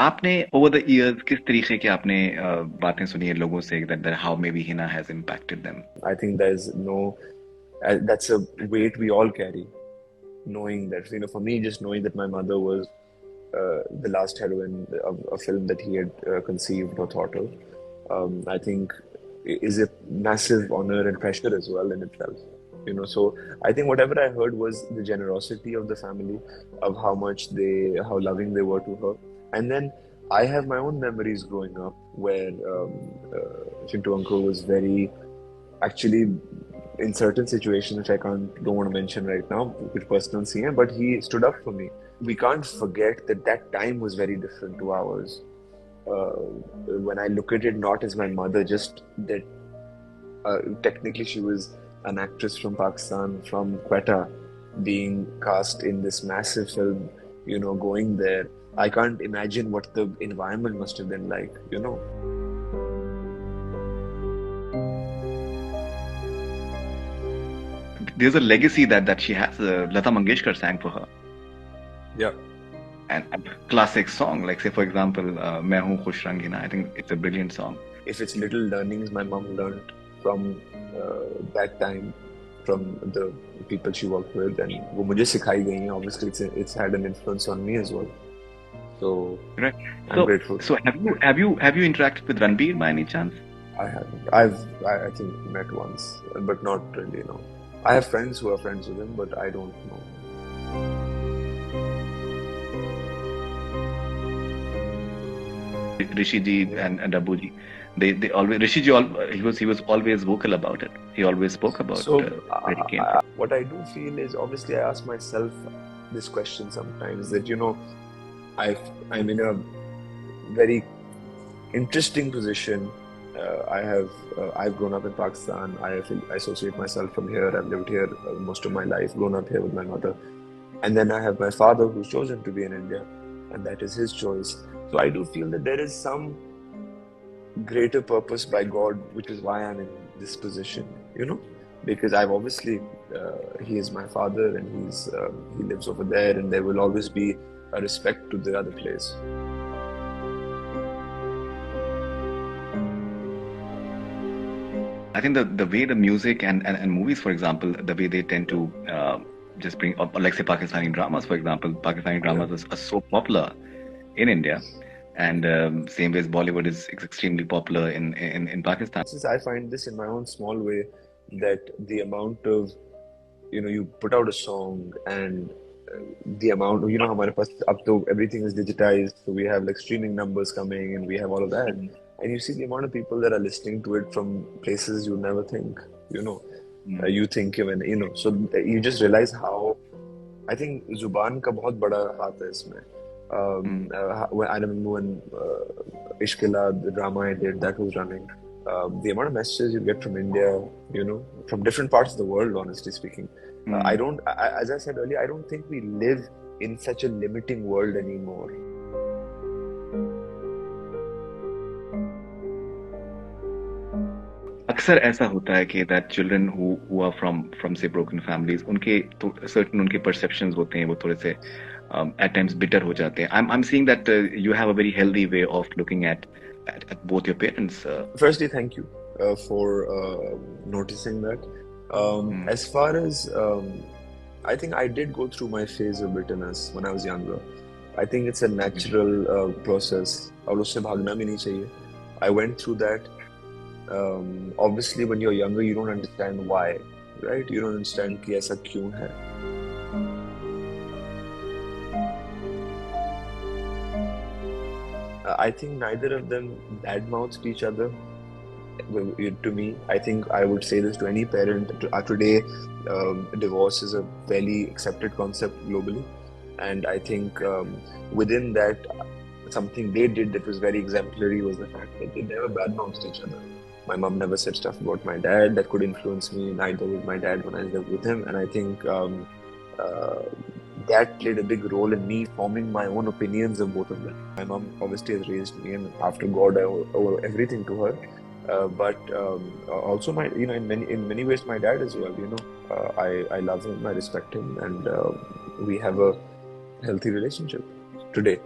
आपने over the years किस तरीके की आपने बातें सुनी है लोगों से that how maybe Hina has impacted them? I think there's no, that's a weight we all carry, knowing that, for me, just knowing that my mother was the last heroine of a film that he had conceived or thought of, I think is a massive honor and pressure as well in itself. So I think whatever I heard was the generosity of the family, of how loving they were to her. And then I have my own memories growing up where Chintu uncle was very, actually, in certain situations, which don't want to mention right now, which personal scene, but he stood up for me. We can't forget that that time was very different to ours. When I look at it, not as my mother, just that technically she was an actress from Pakistan, from Quetta, being cast in this massive film, going there. I can't imagine what the environment must have been like. There's a legacy that she has. Lata Mangeshkar sang for her. Yeah. And a classic song, like say for example, Main Hoon Khush Rangina. I think it's a brilliant song. If it's little learnings my mom learned from that time, from the people she worked with, and वो मुझे सिखाई गई हैं. Obviously, it's had an influence on me as well. So Right. I'm grateful. So have you interacted with Ranbir by any chance? I haven't. I think met once, but not really. No. I have friends who are friends with him, but I don't know. Rishi ji and Abu ji, they always Rishi ji he was always vocal about it. He always spoke about where he came from. What I do feel is, obviously, I ask myself this question sometimes, that I'm in a very interesting position. I've grown up in Pakistan. I associate myself from here. I've lived here most of my life, grown up here with my mother. And then I have my father who's chosen to be in India, and that is his choice. So I do feel that there is some greater purpose by God, which is why I'm in this position, because I've obviously, he is my father, and he lives over there, and there will always be a respect to the other place. I think the way the music and movies, for example, the way they tend to just bring up, like say Pakistani dramas, for example, Pakistani dramas are so popular in India, and same way as Bollywood is extremely popular in Pakistan. Since I find this in my own small way, that the amount of, you put out a song, and the amount, हमारे पास अब तो everything is digitized, so we have like streaming numbers coming, and we have all of that. And you see the amount of people that are listening to it from places you never think, you think even, so you just realize how, I think जुबान का बहुत बड़ा हाथ है इसमें. I remember when Ishkila, the drama I did, that was running. The amount of messages you get from India, from different parts of the world, honestly speaking. As I said earlier, I don't think we live in such a limiting world anymore. अक्सर ऐसा होता है कि that children who are from say broken families, उनके certain उनके perceptions होते हैं, वो थोड़े से at times bitter हो जाते हैं. I'm seeing that you have a very healthy way of looking at both your parents. Firstly, thank you for noticing that. As far as I think I did go through my phase of bitterness when I was younger. I think it's a natural process. और उससे भागना भी नहीं चाहिए. I went through that. Obviously, when you're younger, you don't understand why, right? You don't understand कि ऐसा क्यों है. I think neither of them badmouthed each other. To me, I think I would say this to any parent. Today, divorce is a fairly accepted concept globally, and I think within that, something they did that was very exemplary was the fact that they never badmouthed each other. My mom never said stuff about my dad that could influence me, neither with my dad when I lived with him. And I think that played a big role in me forming my own opinions of both of them. My mom obviously has raised me, and after God, I owe everything to her. But also, in many ways, my dad as well. I love him, I respect him, and we have a healthy relationship today.